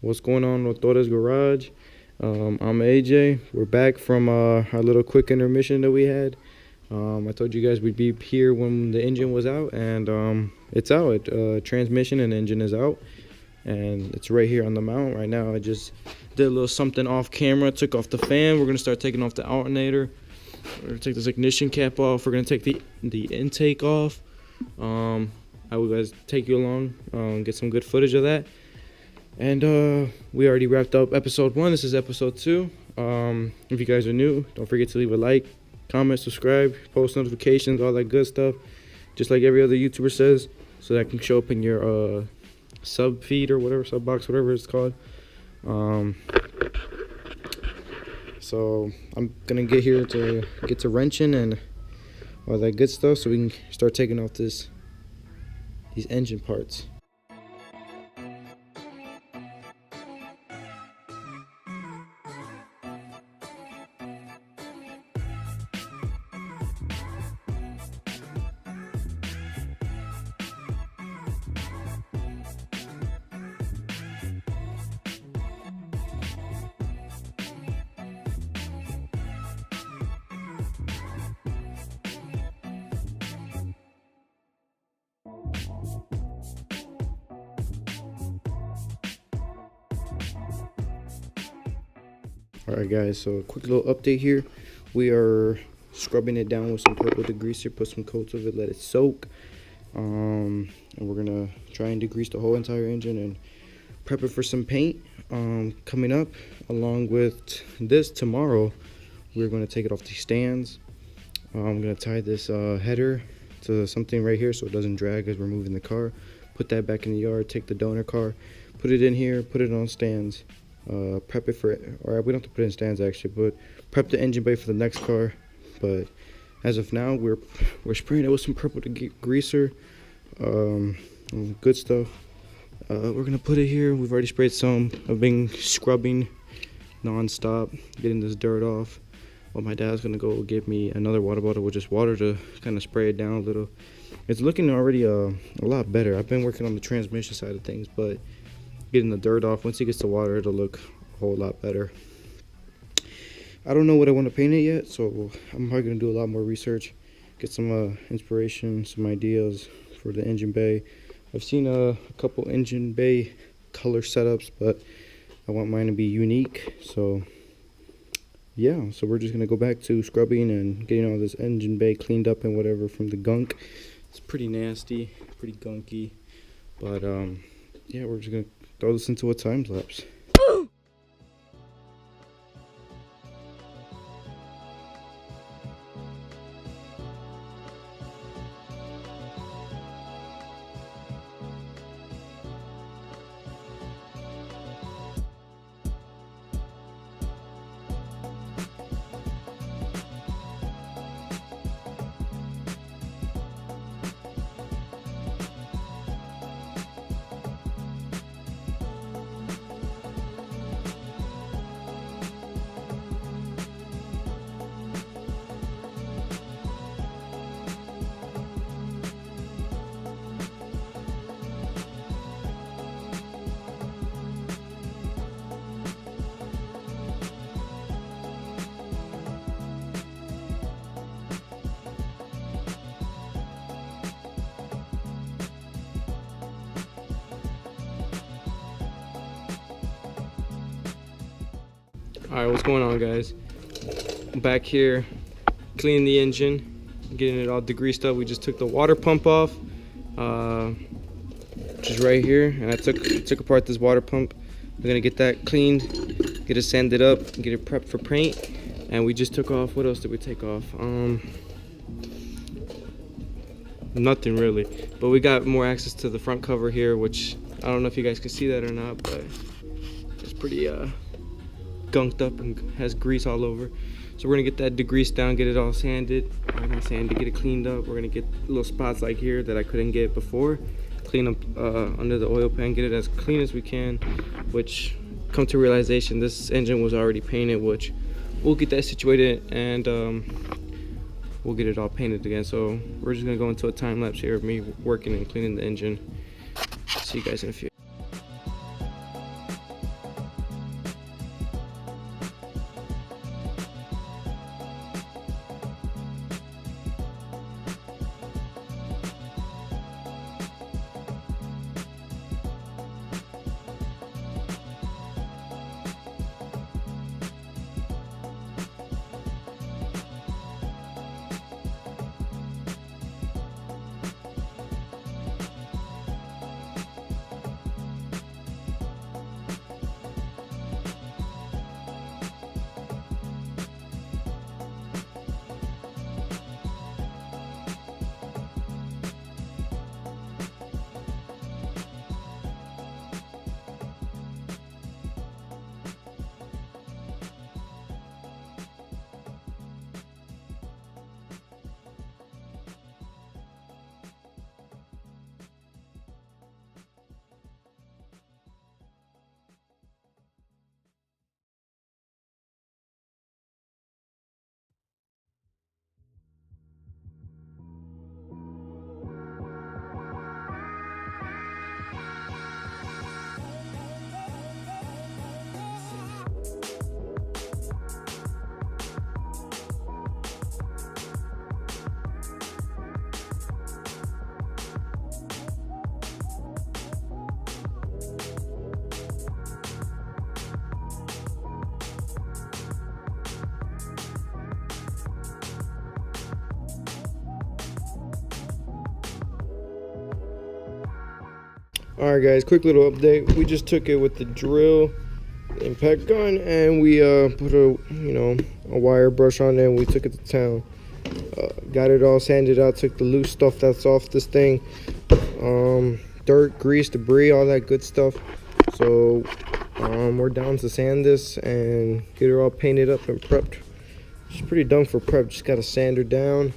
What's going on, Rotoleros Garage? I'm AJ. We're back from our little quick intermission that we had. I told you guys we'd be here when the engine was out, and it's out. Transmission and engine is out, and it's right here on the mount right now. I just did a little something off camera, took off the fan. We're gonna start taking off the alternator. We're gonna take this ignition cap off. We're gonna take the intake off. I will guys take you along, get some good footage of that. And we already wrapped up episode 1. This is episode 2. If you guys are new, don't forget to leave a like, comment, subscribe, post notifications, all that good stuff, just like every other YouTuber says, so that can show up in your sub feed or whatever, sub box, whatever it's called. So I'm gonna get to wrenching and all that good stuff, so we can start taking off these engine parts. Alright guys, so a quick little update here. We are scrubbing it down with some purple degreaser, put some coats of it, let it soak. And we're gonna try and degrease the whole entire engine and prep it for some paint coming up. Along with this, tomorrow we're gonna take it off the stands. I'm gonna tie this header to something right here so it doesn't drag as we're moving the car. Put that back in the yard, take the donor car, put it in here, put it on stands. Prep it for, or we don't have to put it in stands actually, but prep the engine bay for the next car. But as of now, we're spraying it with some purple degreaser, good stuff. We're gonna put it here. We've already sprayed some. I've been scrubbing non-stop, getting this dirt off. Well, my dad's gonna go get me another water bottle with just water to kind of spray it down a little. It's looking already a lot better. I've been working on the transmission side of things, but getting the dirt off, once it gets to water, it'll look a whole lot better. I don't know what I want to paint it yet, so I'm probably going to do a lot more research, get some inspiration, some ideas for the engine bay. I've seen a couple engine bay color setups, but I want mine to be unique. So yeah, so we're just going to go back to scrubbing and getting all this engine bay cleaned up and whatever from the gunk. It's pretty nasty, pretty gunky, but yeah, we're just going to throw this into a time lapse. Alright, what's going on, guys? I'm back here cleaning the engine, getting it all degreased up. We just took the water pump off, which is right here, and I took apart this water pump. We're gonna get that cleaned, get it sanded up, get it prepped for paint. And we just took off, what else did we take off? Nothing really, but we got more access to the front cover here, which I don't know if you guys can see that or not, but it's pretty gunked up and has grease all over. So we're gonna get that degreased down, get it all sanded. We're gonna sand it, get it cleaned up. We're gonna get little spots like here that I couldn't get before, clean up under the oil pan, get it as clean as we can. Which, come to realization, this engine was already painted, which we'll get that situated and we'll get it all painted again. So we're just gonna go into a time lapse here of me working and cleaning the engine. See you guys in a few. Alright guys, quick little update. We just took it with the drill, the impact gun, and we put a wire brush on there, and we took it to town. Got it all sanded out, took the loose stuff that's off this thing, dirt, grease, debris, all that good stuff. So we're down to sand this and get her all painted up and prepped. She's pretty done for prep, just gotta sand her down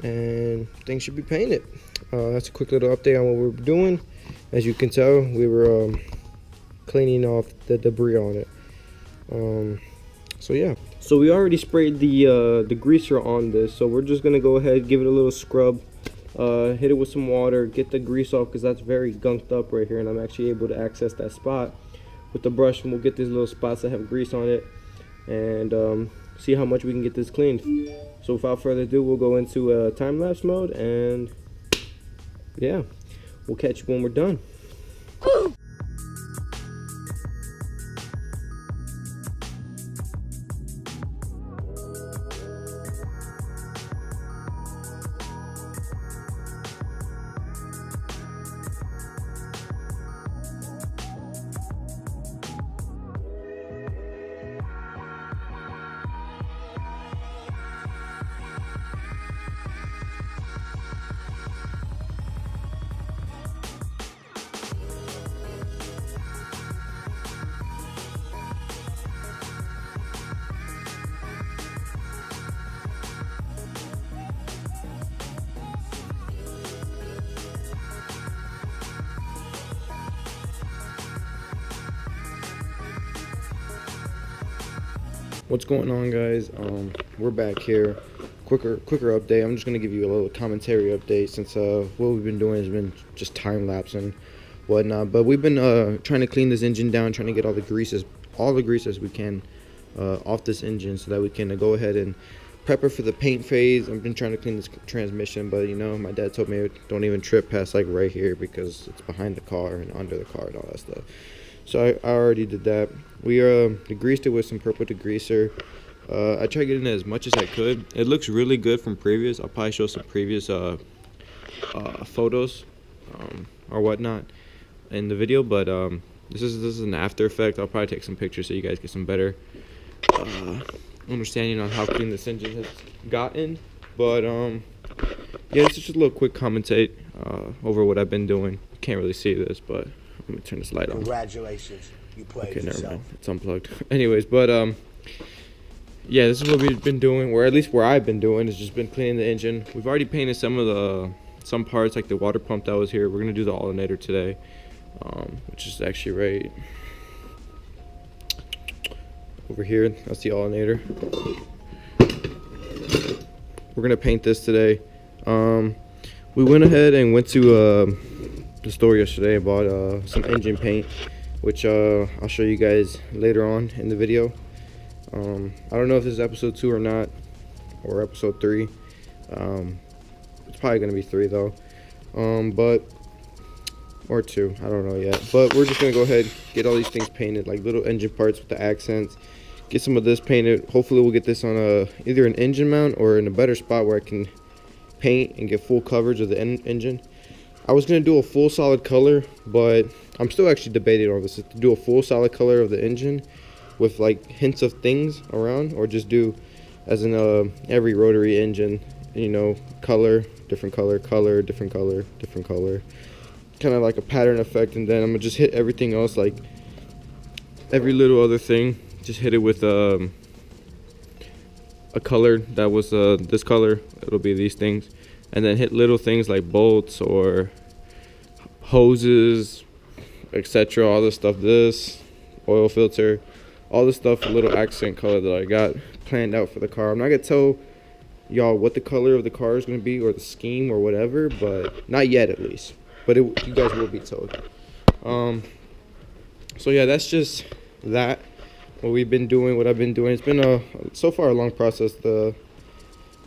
and things should be painted. That's a quick little update on what we're doing. As you can tell, we were cleaning off the debris on it. So yeah, so we already sprayed the degreaser on this, so we're just gonna go ahead, give it a little scrub, hit it with some water, get the grease off, because that's very gunked up right here, and I'm actually able to access that spot with the brush, and we'll get these little spots that have grease on it and see how much we can get this cleaned. So without further ado, we'll go into time-lapse mode, and yeah, we'll catch you when we're done. What's going on, guys? We're back here. Quicker update. I'm just gonna give you a little commentary update, since what we've been doing has been just time lapse and whatnot. But we've been trying to clean this engine down, trying to get all the greases we can off this engine, so that we can go ahead and prep her for the paint phase. I've been trying to clean this transmission, but my dad told me don't even trip past like right here, because it's behind the car and under the car and all that stuff. So I already did that. We degreased it with some purple degreaser. I tried getting it as much as I could. It looks really good from previous. I'll probably show some previous photos or whatnot in the video, but this is an after effect. I'll probably take some pictures so you guys get some better understanding on how clean this engine has gotten. But yeah, it's just a little quick commentate over what I've been doing. You can't really see this, but let me turn this light on. Congratulations, you played okay, yourself. Never mind. It's unplugged. Anyways, but yeah, this is what we've been doing, or at least where I've been doing, is just been cleaning the engine. We've already painted some parts, like the water pump that was here. We're gonna do the alternator today, which is actually right over here. That's the alternator. We're gonna paint this today. We went ahead and went to the store yesterday and bought some engine paint, which I'll show you guys later on in the video. I don't know if this is episode 2 or not, or episode 3. It's probably gonna be 3 though, or 2, I don't know yet. But we're just gonna go ahead, get all these things painted, like little engine parts with the accents, get some of this painted. Hopefully we'll get this on either an engine mount or in a better spot where I can paint and get full coverage of the engine. I was going to do a full solid color, but I'm still actually debating on this, to do a full solid color of the engine with like hints of things around, or just do as in every rotary engine, color, different color, color, different color, different color, kind of like a pattern effect. And then I'm going to just hit everything else, like every little other thing, just hit it with a color that was this color. It'll be these things. And then hit little things like bolts or hoses, etc. All this stuff, this oil filter, all this stuff, a little accent color that I got planned out for the car. I'm not gonna tell y'all what the color of the car is gonna be, or the scheme or whatever, but not yet at least. But you guys will be told. So yeah, that's just that. What we've been doing, what I've been doing. It's been so far a long process,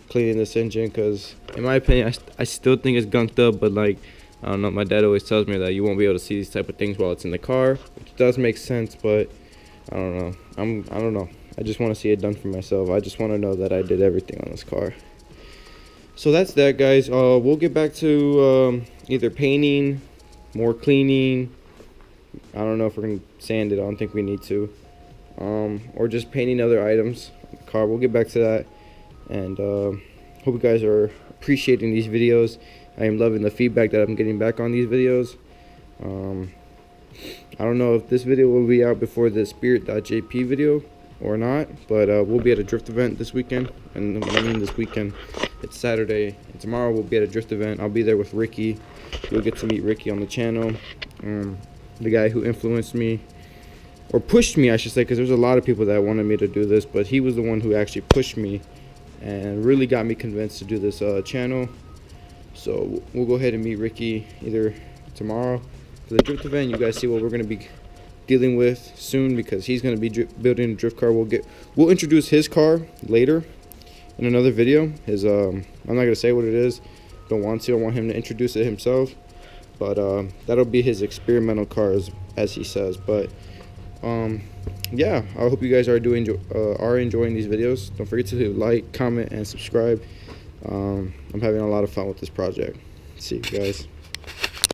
cleaning this engine, because in my opinion I still think it's gunked up, but like, I don't know, my dad always tells me that you won't be able to see these type of things while it's in the car, which does make sense, but I don't know. I don't know. I just want to see it done for myself. I just want to know that I did everything on this car. So that's that, guys. We'll get back to either painting more cleaning. I don't know if we're gonna sand it. I don't think we need to. Or just painting other items on the car. We'll get back to that. And hope you guys are appreciating these videos. I am loving the feedback that I'm getting back on these videos. I don't know if this video will be out before the Spirit.jp video or not, but we'll be at a drift event this weekend. And when I mean this weekend, it's Saturday, and tomorrow we'll be at a drift event. I'll be there with Ricky. You'll get to meet Ricky on the channel, the guy who influenced me, or pushed me, I should say, because there's a lot of people that wanted me to do this, but he was the one who actually pushed me and really got me convinced to do this channel. So we'll go ahead and meet Ricky either tomorrow for the drift event. You guys see what we're going to be dealing with soon, because he's going to be building a drift car. We'll introduce his car later in another video. I'm not going to say what it is. Don't want to. I want him to introduce it himself. But that'll be his experimental car, as he says. But yeah, I hope you guys are enjoying these videos. Don't forget to like, comment, and subscribe. I'm having a lot of fun with this project. See you guys.